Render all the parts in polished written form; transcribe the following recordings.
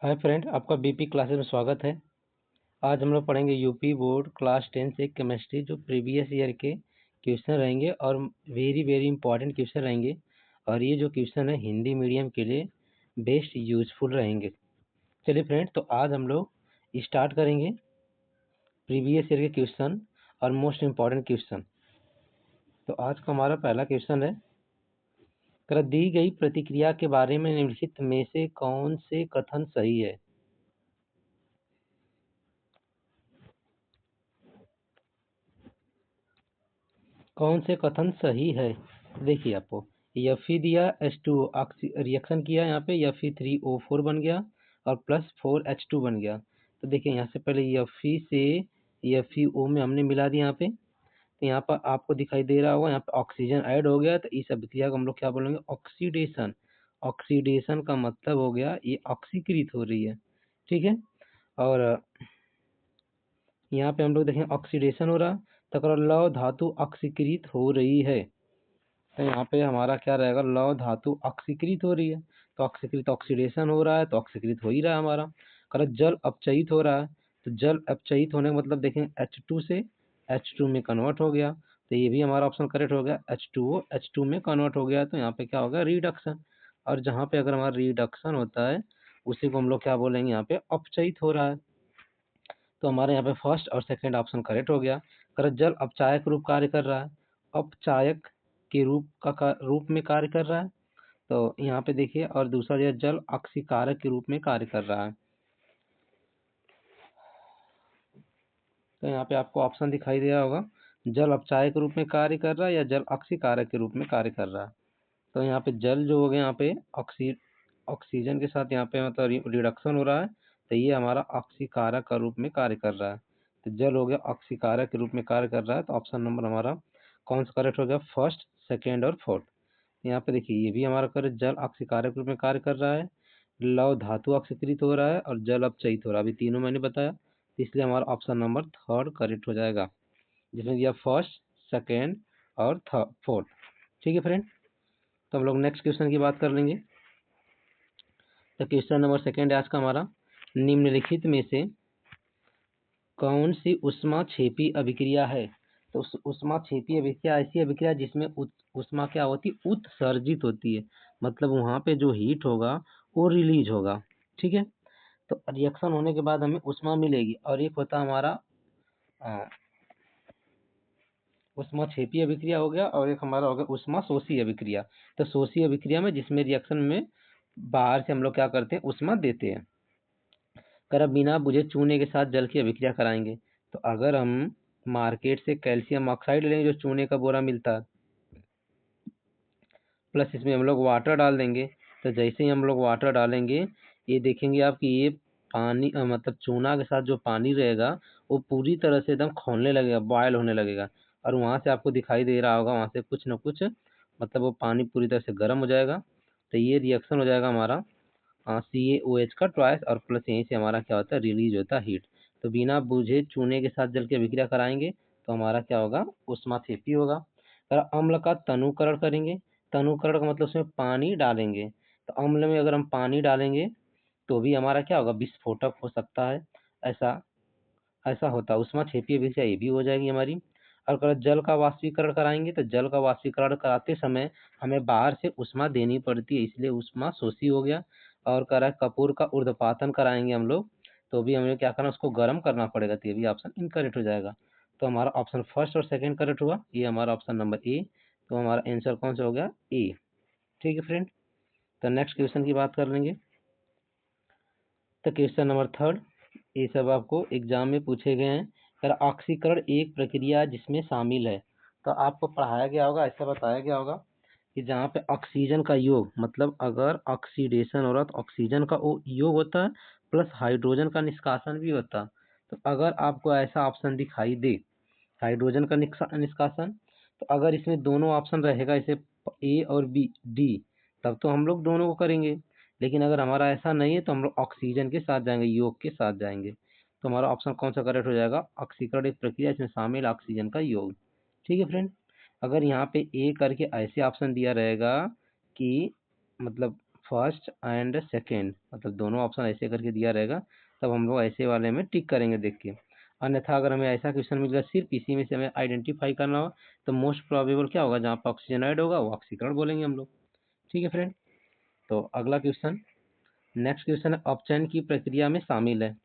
Hi friend, आपका BP classes में स्वागत है। आज हम लोग पढ़ेंगे यूपी बोर्ड क्लास 10 से केमिस्ट्री, जो प्रीवियस ईयर के क्वेश्चन रहेंगे और वेरी वेरी इंपॉर्टेंट क्वेश्चन रहेंगे। और ये जो क्वेश्चन है हिंदी मीडियम के लिए बेस्ट यूजफुल रहेंगे। चलिए फ्रेंड, तो आज हम लोग स्टार्ट करेंगे प्रीवियस ईयर के क्वेश्चन और मोस्ट इम्पॉर्टेंट क्वेश्चन। तो आज का हमारा पहला क्वेश्चन है, दी गई प्रतिक्रिया के बारे में निम्नलिखित में से कौन से कथन सही है। कौन से कथन सही है? देखिए, आपको Fe दिया, H2O रिएक्शन किया, यहाँ पे Fe3O4 बन गया और प्लस 4H2 बन गया। तो देखिए, यहाँ से पहले Fe से FeO में हमने मिला दिया यहाँ पे। तो यहाँ पर आपको दिखाई दे रहा होगा, यहाँ पे ऑक्सीजन ऐड हो गया। तो इस अभिक्रिया को हम लोग क्या बोलेंगे? ऑक्सीडेशन। ऑक्सीडेशन का मतलब हो गया ये ऑक्सीकृत हो रही है, ठीक है। और यहाँ पे हम लोग देखें ऑक्सीडेशन हो रहा, तो लौह धातु ऑक्सीकृत हो रही है। तो यहाँ पे हमारा क्या रहेगा? लौह धातु ऑक्सीकृत हो रही है। तो ऑक्सीकृत ऑक्सीडेशन हो रहा है, तो ऑक्सीकृत हो ही रहा है हमारा। अगर जल अपचयित हो रहा है, तो जल अपचयित होने का मतलब देखें H2 से H2 में कन्वर्ट हो गया। तो ये भी हमारा ऑप्शन करेक्ट हो गया, H2O H2 में कन्वर्ट हो गया। तो यहाँ पे क्या होगा? रिडक्शन। और जहाँ पे अगर हमारा रिडक्शन होता है उसी को हम लोग क्या बोलेंगे? यहाँ पे अपचयित हो रहा है। तो हमारे यहाँ पे फर्स्ट और सेकंड ऑप्शन करेक्ट हो गया। अगर जल अपचायक रूप कार्य कर रहा है, अपचायक के रूप में कार्य कर रहा है, तो यहाँ पे देखिए। और दूसरा जो जल अक्सीकारक के रूप में कार्य कर रहा है। तो यहाँ पे आपको ऑप्शन दिखाई दे रहा होगा, जल अपचायक के रूप में कार्य कर रहा है या जल अक्सीकारक के रूप में कार्य कर रहा है। तो यहाँ पे जल जो हो गया, यहाँ पे ऑक्सीजन के साथ यहाँ पे मतलब रिडक्शन हो रहा है। तो ये हमारा ऑक्सीकारक का रूप में कार्य कर रहा है। तो जल हो गया ऑक्सीकारक के रूप में कार्य कर रहा है। तो ऑप्शन नंबर हमारा कौन सा करेक्ट हो गया? फर्स्ट, सेकेंड और फोर्थ। यहाँ पे देखिए, ये भी हमारा करेक्ट, जल ऑक्सीकारक रूप में कार्य कर रहा है, लौह धातु ऑक्सीकृत हो रहा है और जल अपचयित हो रहा है। अभी तीनों मैंने बताया, तो इसलिए हमारा ऑप्शन नंबर थर्ड करेक्ट हो जाएगा, जिसमें दिया फर्स्ट, सेकेंड और फोर्थ। ठीक है फ्रेंड, तो हम लोग नेक्स्ट क्वेश्चन की बात कर लेंगे। तो क्वेश्चन नंबर सेकेंड आज का हमारा, निम्नलिखित में से कौन सी ऊष्माक्षेपी अभिक्रिया है? तो ऊष्माक्षेपी अभिक्रिया ऐसी अभिक्रिया जिसमें ऊष्मा क्या होती है? उत्सर्जित होती है। मतलब वहाँ पे जो हीट होगा वो रिलीज होगा, ठीक है। तो रिएक्शन होने के बाद हमें ऊष्मा मिलेगी। और एक होता हमारा ऊष्माक्षेपी अभिक्रिया हो गया, और एक हमारा हो गया ऊष्मा शोषी अभिक्रिया। तो शोषी अभिक्रिया में जिसमें रिएक्शन में बाहर से हम लोग क्या करते हैं? ऊष्मा देते हैं। अगर बिना बुझे चूने के साथ जल की अभिक्रिया कराएंगे, तो अगर हम मार्केट से कैल्शियम ऑक्साइड लेंगे जो चूने का बोरा मिलता है, प्लस इसमें हम लोग वाटर डाल देंगे। तो जैसे ही हम लोग वाटर डालेंगे, ये देखेंगे आप कि ये पानी मतलब चूना के साथ जो पानी रहेगा वो पूरी तरह से एकदम खौलने लगेगा, बॉयल होने लगेगा। और वहाँ से आपको दिखाई दे रहा होगा, वहाँ से कुछ ना कुछ मतलब वो पानी पूरी तरह से गर्म हो जाएगा। तो ये रिएक्शन हो जाएगा हमारा CaOH का ट्वाइस, और प्लस यहीं से हमारा क्या होता है? रिलीज होता है हीट। तो बिना बुझे चूने के साथ जल की अभिक्रिया कराएंगे तो हमारा क्या होगा? ऊष्माक्षेपी होगा। अगर अम्ल का तनुकरण करेंगे, तनुकरण का मतलब उसमें पानी डालेंगे, तो अम्ल में अगर हम पानी डालेंगे तो भी हमारा क्या होगा? विस्फोटक हो सकता है। ऐसा ऐसा होता है। ऊष्माक्षेपी अभिक्रिया ये भी हो जाएगी हमारी। और अगर जल का वाष्पीकरण कराएंगे, तो जल का वाष्पीकरण कराते समय हमें बाहर से ऊष्मा देनी पड़ती है, इसलिए ऊष्मा शोषी हो गया। और कह रहा है कपूर का ऊर्ध्वपातन कराएंगे हम लोग, तो भी हमें क्या करना? उसको गर्म करना पड़ेगा। तो ये भी ऑप्शन इनकरेक्ट हो जाएगा। तो हमारा ऑप्शन फर्स्ट और सेकंड करेक्ट हुआ, ये हमारा ऑप्शन नंबर ए। तो हमारा आंसर कौन सा हो गया? ए। ठीक है फ्रेंड, तो नेक्स्ट क्वेश्चन की बात कर लेंगे। तो क्वेश्चन नंबर थर्ड, ये सब आपको एग्जाम में पूछे गए हैं। अगर ऑक्सीकरण एक प्रक्रिया जिसमें शामिल है, तो आपको पढ़ाया गया होगा, ऐसा बताया गया होगा कि जहाँ पे ऑक्सीजन का योग, मतलब अगर ऑक्सीडेशन हो रहा तो ऑक्सीजन का वो योग होता है, प्लस हाइड्रोजन का निष्कासन भी होता है। तो अगर आपको ऐसा ऑप्शन दिखाई दे, हाइड्रोजन का निष्कासन, तो अगर इसमें दोनों ऑप्शन रहेगा, इसे ए और बी डी, तब तो हम लोग दोनों को करेंगे। लेकिन अगर हमारा ऐसा नहीं है तो हम लोग ऑक्सीजन के साथ जाएंगे, योग के साथ जाएंगे। तो हमारा ऑप्शन कौन सा करेक्ट हो जाएगा? ऑक्सीकरण एक प्रक्रिया इसमें शामिल ऑक्सीजन का योग। ठीक है फ्रेंड, अगर यहाँ पे ए करके ऐसे ऑप्शन दिया रहेगा कि मतलब फर्स्ट एंड सेकेंड, मतलब दोनों ऑप्शन ऐसे करके दिया रहेगा, तब हम लोग ऐसे वाले में टिक करेंगे देख के। अन्यथा अगर हमें ऐसा क्वेश्चन मिल गया सिर्फ इसी में से हमें आइडेंटिफाई करना हो, तो मोस्ट प्रोबेबल क्या होगा, जहाँ पर ऑक्सीजन ऐड होगा वो ऑक्सीकरण बोलेंगे हम लोग। ठीक है फ्रेंड। तो अगला क्वेश्चन, नेक्स्ट क्वेश्चन है अपचयन की प्रक्रिया में शामिल है।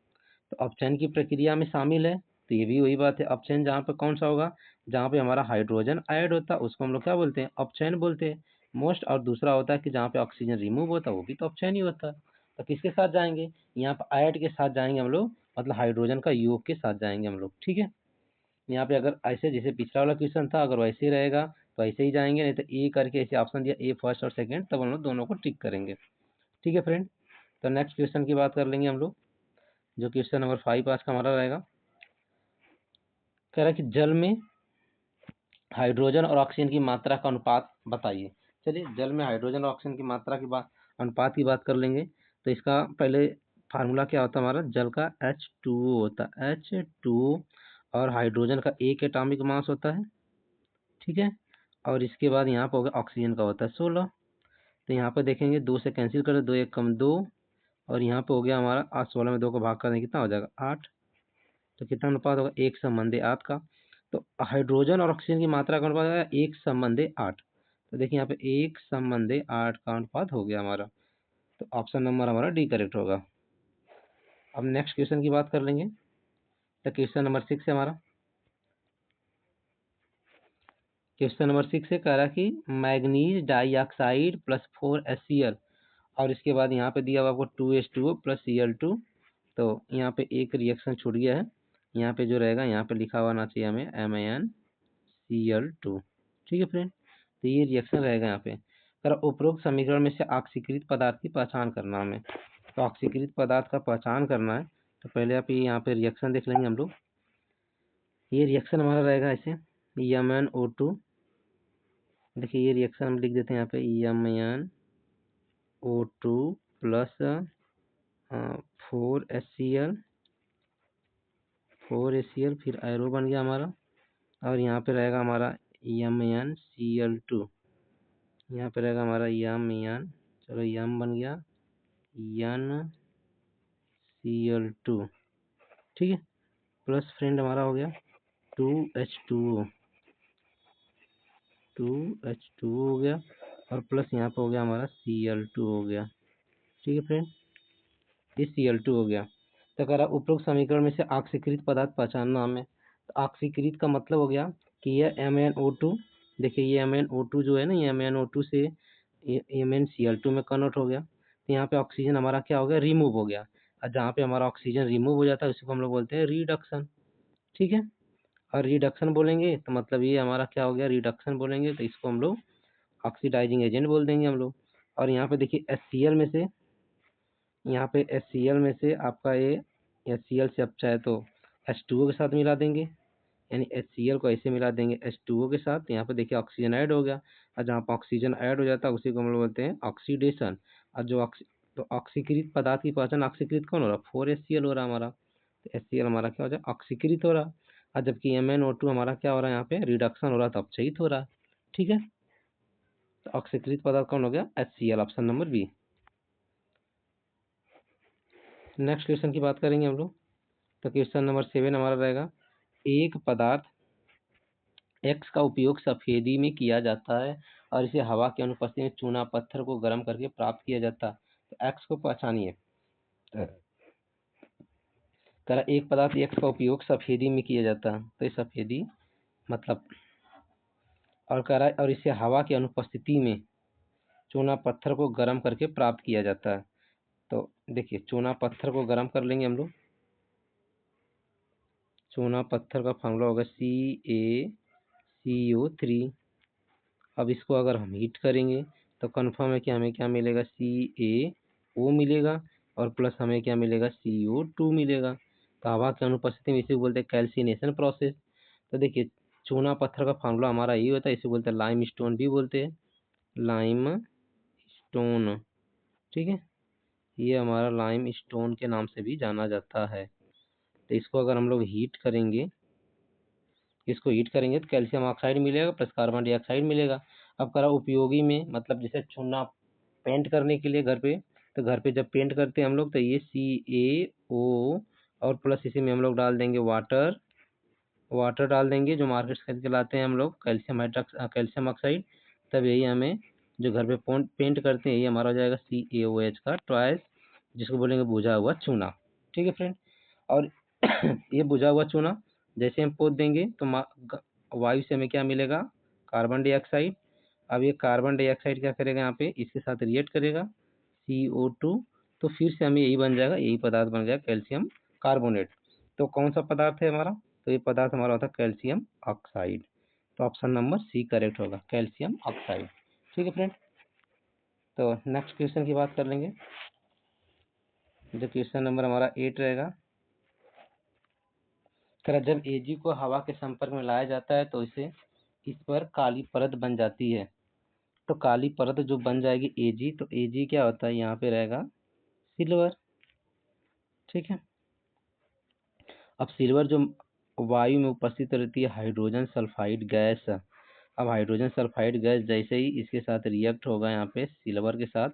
तो अपचयन की प्रक्रिया में शामिल है, तो ये भी वही बात है, अपचयन जहाँ पे कौन सा होगा, जहाँ पे हमारा हाइड्रोजन ऐड होता है उसको हम लोग क्या बोलते हैं, अपचयन बोलते हैं मोस्ट। और दूसरा होता है कि जहाँ पे ऑक्सीजन रिमूव होता है वो भी तो अपचयन ही होता है। तो किसके साथ जाएंगे, यहाँ पे ऐड के साथ जाएंगे हम लोग, मतलब हाइड्रोजन का योग के साथ जाएंगे हम लोग। ठीक है। यहाँ पे अगर ऐसे जैसे पिछला वाला क्वेश्चन था, अगर वैसे ही रहेगा तो ऐसे ही जाएंगे, नहीं तो ए करके ऐसे ऑप्शन दिया ए फर्स्ट और सेकंड, तब हम लोग दोनों को टिक करेंगे। ठीक है फ्रेंड। तो नेक्स्ट क्वेश्चन की बात कर लेंगे हम लोग, जो क्वेश्चन नंबर 5 आज का हमारा रहेगा। कह रहा है कि जल में हाइड्रोजन और ऑक्सीजन की मात्रा का अनुपात बताइए। चलिए जल में हाइड्रोजन और ऑक्सीजन की मात्रा की बात, अनुपात की बात कर लेंगे। तो इसका पहले फार्मूला क्या होता है हमारा, जल का H2O होता है, H2O, और हाइड्रोजन का एक एटॉमिक मास होता है। ठीक है। और इसके बाद यहाँ पर हो गया ऑक्सीजन का होता है 16। तो यहाँ पर देखेंगे 2 से कैंसिल कर दो, 2 एक कम 2, और यहाँ पे हो गया हमारा 8, 16 में 2 को भाग कर दें कितना हो जाएगा 8। तो कितना अनुपात होगा, 1:8 का। तो हाइड्रोजन और ऑक्सीजन की मात्रा का अनुपात है 1:8। तो देखिए यहाँ पे 1:8 का अनुपात हो गया हमारा। तो ऑप्शन नंबर हमारा डी करेक्ट होगा। अब नेक्स्ट क्वेश्चन की बात कर लेंगे। तो क्वेश्चन नंबर 6 है हमारा। क्वेश्चन नंबर 6 है, कह रहा कि मैग्नीज डाइऑक्साइड प्लस 4HCl, और इसके बाद यहाँ पे दिया हुआ आपको 2H2O प्लस Cl2। तो यहाँ पे एक रिएक्शन छूट गया है, यहाँ पे जो रहेगा यहाँ पे लिखा हुआ ना चाहिए हमें MnCl2। ठीक है फ्रेंड। तो ये रिएक्शन रहेगा यहाँ पे। कर उपरोक्त समीकरण में से ऑक्सीकृत पदार्थ की पहचान करना हमें। तो ऑक्सीकृत पदार्थ का पहचान करना है, तो पहले आप ये यहाँ पे रिएक्शन देख लेंगे हम लोग। ये रिएक्शन हमारा रहेगा ऐसे, MnO2। देखिए ये रिएक्शन हम लिख देते हैं यहाँ पे MnO2 प्लस 4HCl, 4HCl, फिर एरो बन गया हमारा, और यहाँ पे रहेगा हमारा MnCl2। यहाँ पे रहेगा हमारा Mn, चलो यम बन गया NCl2। ठीक है। प्लस फ्रेंड हमारा हो गया 2H2O, 2H2O हो गया, और प्लस यहाँ पे हो गया हमारा Cl2 हो गया। ठीक है फ्रेंड, ये Cl2 हो गया। तो कह रहा उपरोक्त समीकरण में से ऑक्सीकृत पदार्थ पहचानना हमें। तो ऑक्सीकृत का मतलब हो गया कि यह MnO2, देखिए ये MnO2 जो है ना, ये MnO2 से MnCl2 में कन्वर्ट हो गया। तो यहाँ पे ऑक्सीजन हमारा क्या हो गया, रिमूव हो गया। और जहाँ पे हमारा ऑक्सीजन रिमूव हो जाता है उसी को हम लोग बोलते हैं रिडक्शन। ठीक है। और रिडक्शन बोलेंगे तो मतलब ये हमारा क्या हो गया, रिडक्शन बोलेंगे तो इसको हम लोग ऑक्सीडाइजिंग एजेंट बोल देंगे हम लोग। और यहाँ पे देखिए HCl में से, यहाँ पे HCl में से आपका ये HCl से आप चाहे तो H2O के साथ मिला देंगे, यानी HCl को ऐसे मिला देंगे H2O के साथ। यहाँ पे देखिए ऑक्सीजन ऐड हो गया, और जहाँ पर ऑक्सीजन ऐड हो जाता है उसी को हम लोग बोलते हैं ऑक्सीडेशन। और जो तो ऑक्सीकृत पदार्थ की पहचान, ऑक्सीकृत कौन हो रहा है, 4HCl हो रहा है हमारा। तो HCl हमारा क्या हो जाए, ऑक्सीकृत हो रहा। और जबकि MnO2 हमारा क्या हो रहा है, यहाँ पे रिडक्शन हो रहा है तो अपचयित हो रहा है। ठीक है। तो ऑक्सीकृत पदार्थ कौन हो गया, HCl, option number B. Next question की बात करेंगे हम लोग। तो क्वेश्चन नंबर 7 हमारा रहेगा, एक पदार्थ X का उपयोग सफेदी में किया जाता है और इसे हवा की अनुपस्थिति में चूना पत्थर को गर्म करके प्राप्त किया जाता है। तो X को पहचानिए। कह एक पदार्थ X का उपयोग सफेदी में किया जाता है, तो ये सफेदी मतलब, और कह रहा है और इसे हवा की अनुपस्थिति में चूना पत्थर को गर्म करके प्राप्त किया जाता है। तो देखिए चूना पत्थर को गर्म कर लेंगे हम लोग। चूना पत्थर का फॉर्मूला होगा CaCO3। अब इसको अगर हम हीट करेंगे तो कन्फर्म है कि हमें क्या मिलेगा, CaO मिलेगा, और प्लस हमें क्या मिलेगा, CO2 मिलेगा। तो हवा की अनुपस्थिति में इसे बोलते हैं कैल्सिनेशन प्रोसेस। तो देखिए चूना पत्थर का फॉर्मूला हमारा यही होता है, इसे बोलते हैं लाइम स्टोन भी बोलते हैं, लाइम स्टोन। ठीक है। ये हमारा लाइम स्टोन के नाम से भी जाना जाता है। तो इसको अगर हम लोग हीट करेंगे, इसको हीट करेंगे तो कैल्शियम ऑक्साइड मिलेगा प्लस कार्बन डाइऑक्साइड मिलेगा। अब करा उपयोगी में, मतलब जैसे चूना पेंट करने के लिए घर पे, तो घर पे जब पेंट करते हैं हम लोग तो ये CaO और प्लस इसी में हम लोग डाल देंगे वाटर, वाटर डाल देंगे जो मार्केट से खरीद के लाते हैं हम लोग, कैल्शियम ऑक्साइड। तब यही हमें जो घर पे पेंट करते हैं यही हमारा हो जाएगा CaOH का ट्वाइस, जिसको बोलेंगे बुझा हुआ चूना। ठीक है फ्रेंड। और ये बुझा हुआ चूना जैसे हम पोत देंगे तो वायु से हमें क्या मिलेगा, कार्बन डाइऑक्साइड। अब ये कार्बन डाइऑक्साइड क्या करेगा, यहाँ पे इसके साथ रिएक्ट करेगा CO2, तो फिर से हमें यही बन जाएगा, यही पदार्थ बन जाएगा कैल्शियम कार्बोनेट। तो कौन सा पदार्थ है हमारा, तो ये पदार्थ हमारा होता है कैल्शियम ऑक्साइड। तो ऑप्शन नंबर C करेक्ट होगा, कैल्शियम ऑक्साइड। ठीक है फ्रेंड। तो नेक्स्ट क्वेश्चन की बात कर लेंगे, जो क्वेश्चन नंबर हमारा 8 रहेगा। जब Ag को हवा के संपर्क में लाया जाता है तो इस पर काली परत बन जाती है। तो काली परत जो बन जाएगी Ag, तो Ag क्या होता है, यहाँ पे रहेगा सिल्वर। ठीक है। अब सिल्वर जो वायु में उपस्थित रहती है हाइड्रोजन सल्फाइड गैस। अब हाइड्रोजन सल्फाइड गैस जैसे ही इसके साथ रिएक्ट होगा यहाँ पे सिल्वर के साथ,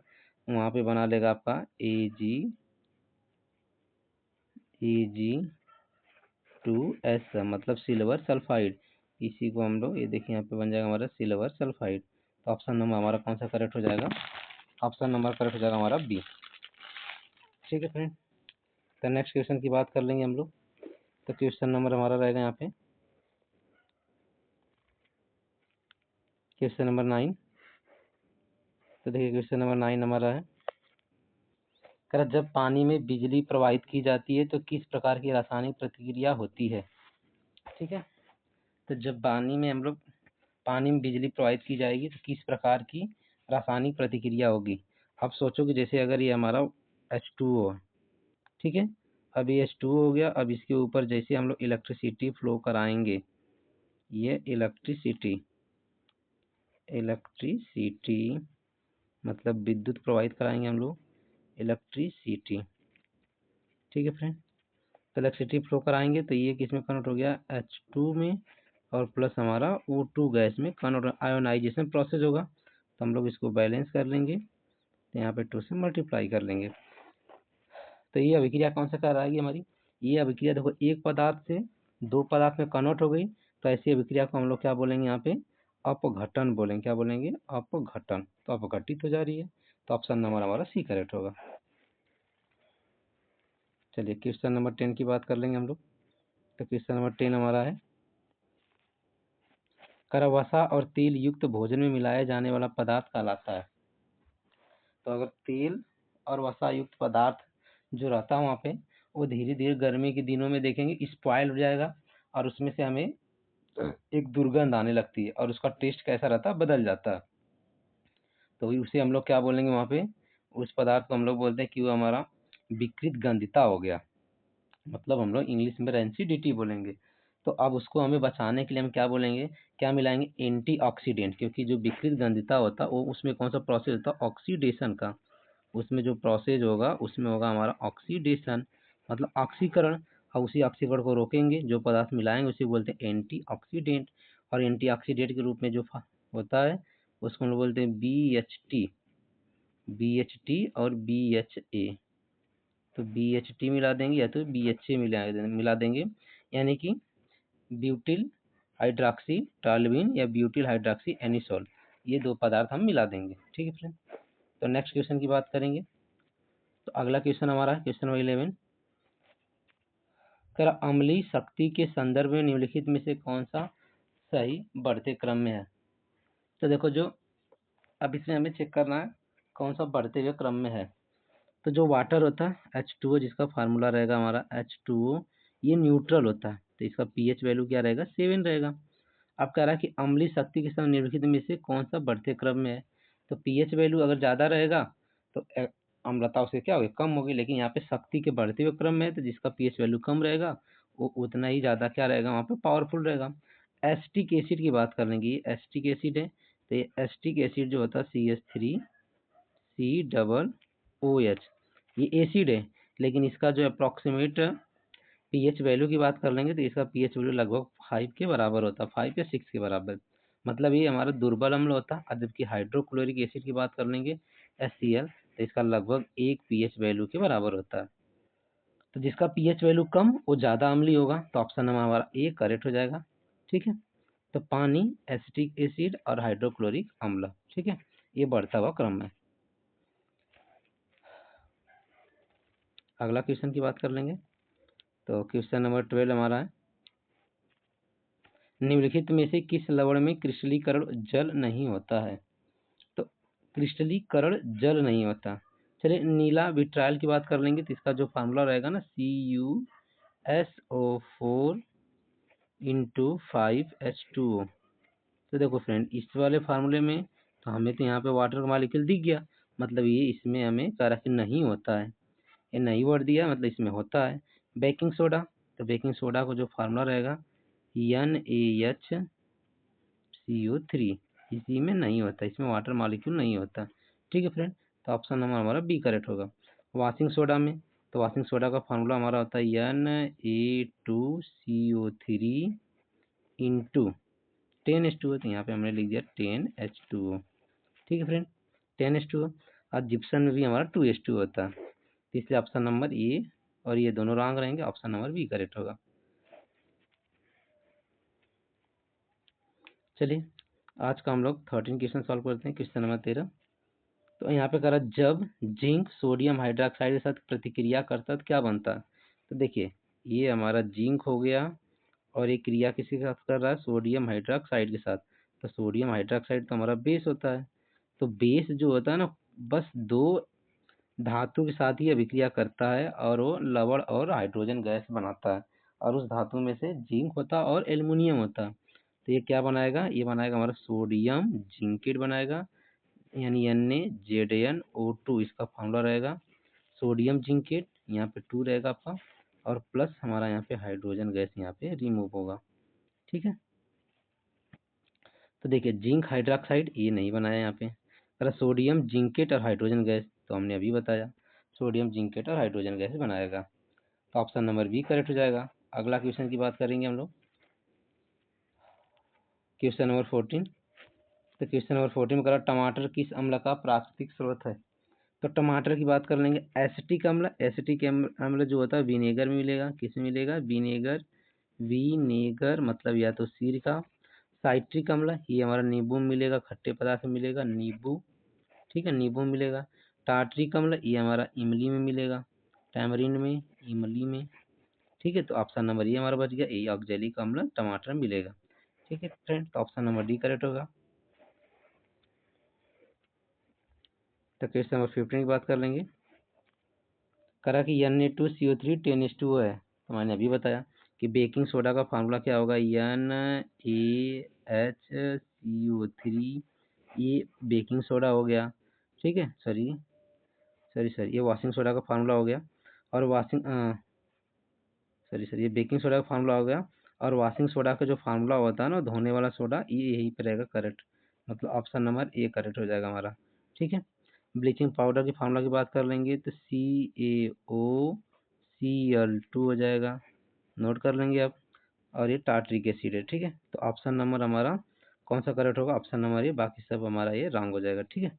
वहाँ पे बना लेगा आपका Ag2S, मतलब सिल्वर सल्फाइड। इसी को हम लोग ये देखिए यहाँ पे बन जाएगा हमारा सिल्वर सल्फाइड। तो ऑप्शन नंबर हमारा कौन सा करेक्ट हो जाएगा, ऑप्शन नंबर करेक्ट हो जाएगा हमारा B। ठीक है फ्रेंड। तो नेक्स्ट क्वेश्चन की बात कर लेंगे हम लोग। तो क्वेश्चन नंबर हमारा रहेगा यहाँ पे क्वेश्चन नंबर 9। तो देखिए क्वेश्चन नंबर 9 हमारा है, जब पानी में बिजली प्रवाहित की जाती है तो किस प्रकार की रासायनिक प्रतिक्रिया होती है। ठीक है। तो जब पानी में बिजली प्रवाहित की जाएगी तो किस प्रकार की रासायनिक प्रतिक्रिया होगी। अब सोचो कि जैसे अगर ये हमारा H2O है, ठीक है। अब ये H2O हो गया, अब इसके ऊपर जैसे हम लोग इलेक्ट्रिसिटी फ्लो कराएंगे, ये इलेक्ट्रिसिटी मतलब विद्युत प्रवाहित कराएंगे हम लोग, इलेक्ट्रिसिटी। ठीक है फ्रेंड। तो इलेक्ट्रिसिटी फ्लो कराएंगे तो ये किस में कन्वर्ट हो गया, H2 में, और प्लस हमारा O2 गैस में कन्वर्ट, आयोनाइजेशन प्रोसेस होगा। तो हम लोग इसको बैलेंस कर लेंगे, तो यहाँ पे 2 से मल्टीप्लाई कर लेंगे। तो ये अभिक्रिया कौन सा कराएगी हमारी, ये अभिक्रिया देखो एक पदार्थ से दो पदार्थ में कन्वर्ट हो गई, तो ऐसी अभिक्रिया को हम लोग क्या बोलेंगे, यहाँ पे अपघटन बोलेंगे। क्या बोलेंगे, अपघटन। तो अपघटित हो जा रही है। तो ऑप्शन नंबर हमारा C करेक्ट होगा। चलिए क्वेश्चन नंबर 10 की बात कर लेंगे हम लोग। तो क्वेश्चन नंबर 10 हमारा है, वसा और तेल युक्त भोजन में मिलाया जाने वाला पदार्थ कहलाता है। तो अगर तेल और वसा युक्त पदार्थ जो रहता है वहाँ पे, वो धीरे धीरे गर्मी के दिनों में देखेंगे स्पॉइल हो जाएगा, और उसमें से हमें एक दुर्गंध आने लगती है, और उसका टेस्ट कैसा रहता है, बदल जाता है। तो उसे हम लोग क्या बोलेंगे वहाँ पे, उस पदार्थ को हम लोग बोलते हैं कि वो हमारा विकृत गंधिता हो गया, मतलब हम लोग इंग्लिश में रेंसिडिटी बोलेंगे। तो अब उसको हमें बचाने के लिए हम क्या बोलेंगे, क्या मिलाएंगे, एंटीऑक्सीडेंट। क्योंकि जो विकृत गंधिता होता है वो उसमें कौन सा प्रोसेस होता है, ऑक्सीडेशन का। उसमें जो प्रोसेस होगा उसमें होगा हमारा ऑक्सीडेशन, मतलब ऑक्सीकरण। और उसी ऑक्सीकरण को रोकेंगे, जो पदार्थ मिलाएंगे उसे बोलते हैं एंटीऑक्सीडेंट। और एंटीऑक्सीडेंट के रूप में जो होता है उसको हम लोग बोलते हैं BHT और BHA। तो BHT मिला देंगे या तो BHA मिला देंगे, यानी कि ब्यूटिल हाइड्रॉक्सी टॉल्यूइन या ब्यूटिल हाइड्रॉक्सी एनिसोल, ये दो पदार्थ हम मिला देंगे। ठीक है फ्रेंड। तो नेक्स्ट क्वेश्चन की बात करेंगे। तो अगला क्वेश्चन हमारा है क्वेश्चन नंबर 11। अम्लीय शक्ति के संदर्भ में निम्नलिखित में से कौन सा सही बढ़ते क्रम में है। तो देखो जो अब इसमें हमें चेक करना है कौन सा बढ़ते हुए क्रम में है। तो जो वाटर होता है H2O, जिसका फार्मूला रहेगा हमारा H2O, ये न्यूट्रल होता है, तो इसका pH वैल्यू क्या रहेगा, 7 रहेगा। अब कह रहा है कि अम्लीय शक्ति के साथ निम्नलिखित में से कौन सा बढ़ते क्रम में है। तो pH वैल्यू अगर ज़्यादा रहेगा तो अम्लता उससे क्या होगी, कम होगी। लेकिन यहाँ पे शक्ति के बढ़ते हुए क्रम में है, तो जिसका pH वैल्यू कम रहेगा वो उतना ही ज़्यादा क्या रहेगा, वहाँ पे पावरफुल रहेगा। एसिटिक एसिड की बात कर लेंगे, ये एसिटिक एसिड है। तो ये एसिटिक एसिड जो होता है CH3COOH, ये एसिड है, लेकिन इसका जो अप्रॉक्सीमेट pH वैल्यू की बात कर लेंगे तो इसका pH वैल्यू लगभग 5 के बराबर होता है, 5 या 6 के बराबर। मतलब ये हमारा दुर्बल अम्ल होता है। और जबकि हाइड्रोक्लोरिक एसिड की बात कर लेंगे HCl, तो इसका लगभग 1 pH वैल्यू के बराबर होता है। तो जिसका pH वैल्यू कम वो ज़्यादा अम्लीय होगा, तो ऑप्शन नंबर हमारा ए करेक्ट हो जाएगा। ठीक है, तो पानी, एसिटिक एसिड और हाइड्रोक्लोरिक अम्ल। ठीक है, ये बढ़ता हुआ क्रम है। अगला क्वेश्चन की बात कर लेंगे। तो क्वेश्चन नंबर 12 हमारा है, निम्नलिखित में से किस लवण में क्रिस्टलीकरण जल नहीं होता है? तो क्रिस्टलीकरण जल नहीं होता। चलिए नीला विट्रायल की बात कर लेंगे, तो इसका जो फार्मूला रहेगा ना, CuSO4 इंटू 5H2O। तो देखो फ्रेंड, इस वाले फार्मूले में तो हमें तो यहाँ पे वाटर का मॉलिक्यूल दिख गया, मतलब ये इसमें हमें कह रहा कि नहीं होता है, ये नहीं वर्ड दिया मतलब इसमें होता है। बेकिंग सोडा, तो बेकिंग सोडा को जो फार्मूला रहेगा NaHCO3, इसी में नहीं होता, इसमें वाटर मॉलिक्यूल नहीं होता। ठीक है फ्रेंड, तो ऑप्शन नंबर हमारा बी करेक्ट होगा। वॉशिंग सोडा में, तो वॉशिंग सोडा का फार्मूला हमारा होता है Na2CO3 इंटू 10H2O, तो यहाँ पे हमने लिख दिया 10H2O। ठीक है फ्रेंड, 10H2O। और जिप्सन में भी हमारा 2H2O होता है, तो इसलिए ऑप्शन नंबर ए और ये दोनों रॉन्ग रहेंगे, ऑप्शन नंबर बी करेक्ट होगा। चलिए आज का हम लोग 13 क्वेश्चन सॉल्व करते हैं। क्वेश्चन नंबर 13, तो यहाँ पे कह रहा जब जिंक सोडियम हाइड्रोक्साइड के साथ प्रतिक्रिया करता है तो क्या बनता है? तो देखिए ये हमारा जिंक हो गया और ये क्रिया किसी के साथ कर रहा है, सोडियम हाइड्रोक्साइड के साथ। तो सोडियम हाइड्रोक्साइड तो हमारा बेस होता है, तो बेस जो होता है ना, बस दो धातु के साथ ही अभिक्रिया करता है और वो लवण और हाइड्रोजन गैस बनाता है, और उस धातु में से जिंक होता है और एल्युमिनियम होता है। तो ये क्या बनाएगा, ये बनाएगा हमारा सोडियम जिंकेट बनाएगा, यानी NaZnO2 इसका फॉर्मूला रहेगा। सोडियम जिंकेट यहाँ पे 2 रहेगा आपका, और प्लस हमारा यहाँ पे हाइड्रोजन गैस यहाँ पे रिमूव होगा। ठीक है, तो देखिए जिंक हाइड्रोक्साइड ये नहीं बनाया यहाँ पे, अगर सोडियम जिंकेट और हाइड्रोजन गैस तो हमने अभी बताया, सोडियम जिंकेट और हाइड्रोजन गैस बनाएगा, तो ऑप्शन नंबर बी करेक्ट हो जाएगा। अगला क्वेश्चन की बात करेंगे हम लोग, क्वेश्चन नंबर 14। तो क्वेश्चन नंबर 14 में कह रहा टमाटर किस अम्ल का प्राकृतिक स्रोत है? तो टमाटर की बात कर लेंगे, एसिटिक अम्ल, एसिटिक अम्ल जो होता है विनेगर में मिलेगा, किस में मिलेगा, विनेगर, विनेगर मतलब या तो सिरका। साइट्रिक अम्ल ये हमारा नींबू में मिलेगा, खट्टे पदार्थ में मिलेगा, नींबू। ठीक है, नींबू में मिलेगा। टार्ट्रिक अम्ल ये हमारा इमली में मिलेगा, टैमरिन में, इमली में। ठीक है, तो ऑप्शन नंबर ये हमारा बच गया, ये ऑक्जेलिक अम्ल टमाटर में मिलेगा। ठीक है फ्रेंड, तो ऑप्शन नंबर डी करेक्ट होगा। तो क्वेश्चन नंबर 15 की बात कर लेंगे, करा कि Na2CO3 10H2O है, तो मैंने अभी बताया कि बेकिंग सोडा का फार्मूला क्या होगा, NaHCO3, ये बेकिंग सोडा हो गया। ठीक है, सॉरी सॉरी सॉरी, ये वॉशिंग सोडा का फार्मूला हो गया, और सॉरी ये बेकिंग सोडा का फार्मूला हो गया, और वॉशिंग सोडा का जो फार्मूला होता है ना, धोने वाला सोडा, ये यही पे रहेगा करेक्ट, मतलब ऑप्शन नंबर ए करेक्ट हो जाएगा हमारा। ठीक है, ब्लीचिंग पाउडर के फार्मूला की बात कर लेंगे, तो CaOCl2 हो जाएगा, नोट कर लेंगे आप, और ये टार्ट्रिक एसिड है। ठीक है, तो ऑप्शन नंबर हमारा कौन सा करेक्ट होगा, ऑप्शन नंबर ये, बाकी सब हमारा ये रॉन्ग हो जाएगा। ठीक है,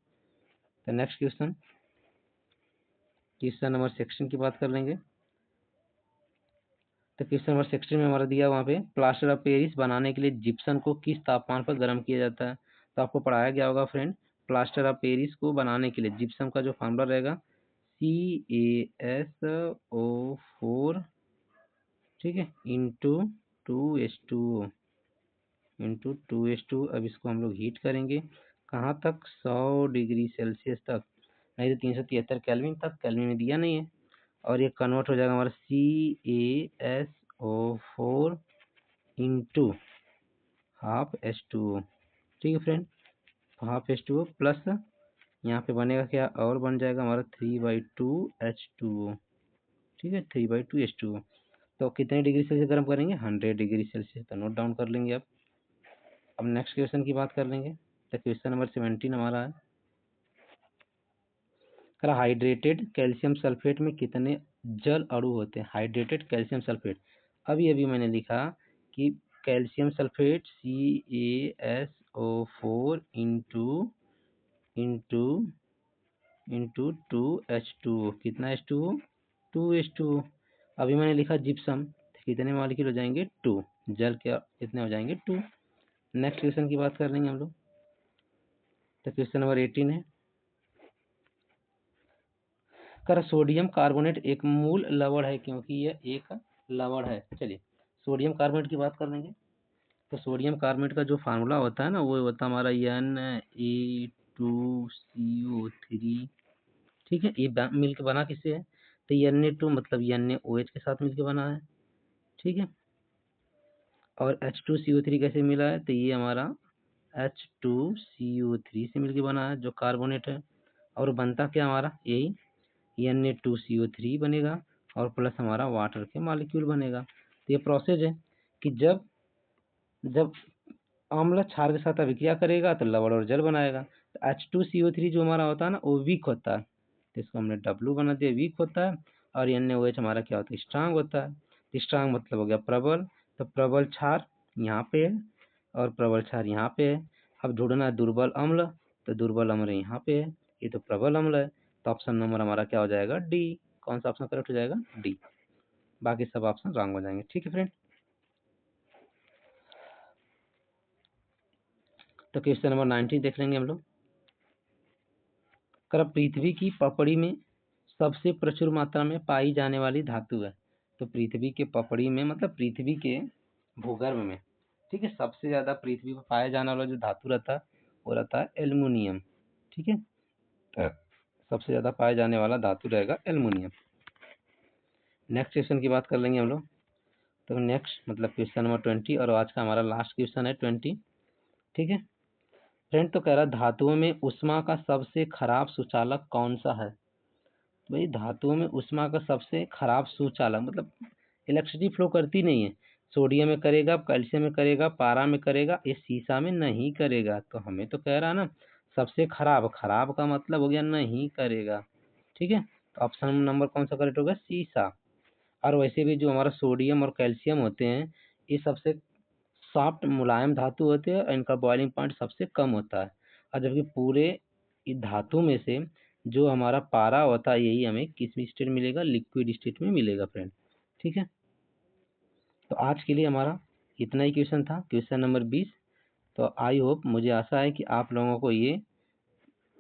तो नेक्स्ट क्वेश्चन, क्वेश्चन नंबर 16 की बात कर लेंगे। तो क्वेश्चन नंबर 16 में हमारा दिया, वहाँ पे प्लास्टर ऑफ पेरिस बनाने के लिए जिप्सम को किस तापमान पर गर्म किया जाता है? तो आपको पढ़ाया गया होगा फ्रेंड, प्लास्टर ऑफ पेरिस को बनाने के लिए जिप्सम का जो फार्मूला रहेगा CaSO4, ठीक है, इंटू 2H2O। अब इसको हम लोग हीट करेंगे, कहाँ तक, 100 डिग्री सेल्सियस तक, नहीं तो 373 केल्विन तक, केल्विन में दिया नहीं है, और ये कन्वर्ट हो जाएगा हमारा CaSO4 इंटू हाफ H2O। ठीक है फ्रेंड, हाफ H2O प्लस यहाँ पे बनेगा क्या, और बन जाएगा हमारा 3/2H2O। ठीक है, 3/2H2O। तो कितने डिग्री सेल्सियस गर्म करेंगे, 100 डिग्री सेल्सियस, तो नोट डाउन कर लेंगे आप। अब नेक्स्ट क्वेश्चन की बात कर लेंगे, तो क्वेश्चन नंबर 17 हमारा है, हाइड्रेटेड कैल्शियम सल्फेट में कितने जल अणु होते हैं? हाइड्रेटेड कैल्शियम सल्फेट, अभी अभी मैंने लिखा कि calcium sulphate CaSO4 into into into 2H2O। कितना H2O? 2H2O। अभी मैंने लिखा जिप्सम, कितने मॉलिक्यूल हो जाएंगे? 2। जल के कितने हो जाएंगे? 2। नेक्स्ट क्वेश्चन की बात कर लेंगे हम लोग। तो क्वेश्चन नंबर 18 है, कर सोडियम कार्बोनेट एक मूल लवण है, क्योंकि यह एक लवण है। चलिए सोडियम कार्बोनेट की बात कर लेंगे। तो सोडियम कार्बोनेट का जो फार्मूला होता है ना, वो होता है हमारा Na2CO3। ठीक है, ये मिलकर बना किससे है? तो Na2 मतलब NaOH के साथ मिलकर बना है। ठीक है, और H2CO3 कैसे मिला है? तो ये हमारा H2CO3 से मिलकर बना है जो कार्बोनेट है। और बनता क्या हमारा? यही Na2CO3 बनेगा और प्लस हमारा वाटर के मॉलिक्यूल बनेगा। तो ये प्रोसेस है कि जब जब अम्ल क्षार के साथ अभिक्रिया करेगा तो लवण और जल बनाएगा। तो H2CO3 जो हमारा होता है ना, वो वीक होता है, तो इसको हमने W बना दिया, वीक होता है। और NaOH हमारा क्या होता है? स्ट्रांग होता है। स्ट्रांग मतलब हो गया प्रबल। तो प्रबल क्षार यहाँ पे है और प्रबल क्षार यहाँ पे है। अब ढूंढना है दुर्बल अम्ल, तो दुर्बल अम्ल यहाँ पे है, ये तो प्रबल अम्ल है। तो ऑप्शन नंबर हमारा क्या हो जाएगा? डी। कौन सा ऑप्शन करेक्ट हो जाएगा? डी। बाकी सब ऑप्शन रॉन्ग हो जाएंगे। ठीक है फ्रेंड। तो क्वेश्चन नंबर 19 देख लेंगे हम लोग। कर पृथ्वी की पपड़ी में सबसे प्रचुर मात्रा में पाई जाने वाली धातु है। तो पृथ्वी के पपड़ी में मतलब पृथ्वी के भूगर्भ में, ठीक है, सबसे ज्यादा पृथ्वी पर पाया जाने वाला जो धातु रहता है वो रहता है एल्युमिनियम। ठीक है, सबसे ज्यादा पाया जाने वाला धातु रहेगा एल्युमिनियम। नेक्स्ट क्वेश्चन की बात कर लेंगे हम लोग। तो नेक्स्ट मतलब क्वेश्चन नंबर 20 और आज का हमारा लास्ट क्वेश्चन है 20। ठीक है फ्रेंड, तो कह रहा धातुओं में ऊष्मा का सबसे खराब सुचालक कौन सा है? भाई धातुओं में ऊष्मा का सबसे खराब सुचालक मतलब इलेक्ट्रिसिटी फ्लो करती नहीं है। सोडियम में करेगा, कैल्शियम में करेगा, पारा में करेगा, ये सीसा में नहीं करेगा। तो हमें तो कह रहा ना सबसे खराब, खराब का मतलब हो गया नहीं करेगा। ठीक है, तो ऑप्शन नंबर कौन सा करेक्ट होगा? सीसा। और वैसे भी जो हमारा सोडियम और कैल्शियम होते हैं, ये सबसे सॉफ्ट मुलायम धातु होते हैं और इनका बॉइलिंग पॉइंट सबसे कम होता है। और जबकि पूरे इस धातु में से जो हमारा पारा होता है, यही हमें किस स्टेट मिलेगा? लिक्विड स्टेट में मिलेगा फ्रेंड। ठीक है, तो आज के लिए हमारा इतना ही क्वेश्चन था, क्वेश्चन नंबर 20। तो आई होप, मुझे आशा है कि आप लोगों को ये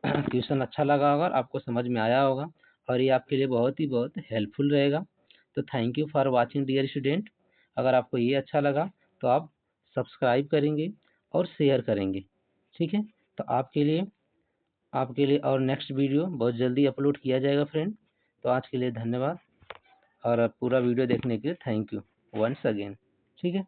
क्वेश्चन अच्छा लगा होगा और आपको समझ में आया होगा और ये आपके लिए बहुत ही बहुत हेल्पफुल रहेगा। तो thank you for watching dear student. अगर आपको ये अच्छा लगा तो आप सब्सक्राइब करेंगे और शेयर करेंगे। ठीक है, तो आपके लिए और नेक्स्ट वीडियो बहुत जल्दी अपलोड किया जाएगा फ्रेंड। तो आज के लिए धन्यवाद और पूरा वीडियो देखने के लिए थैंक यू वंस अगेन। ठीक है।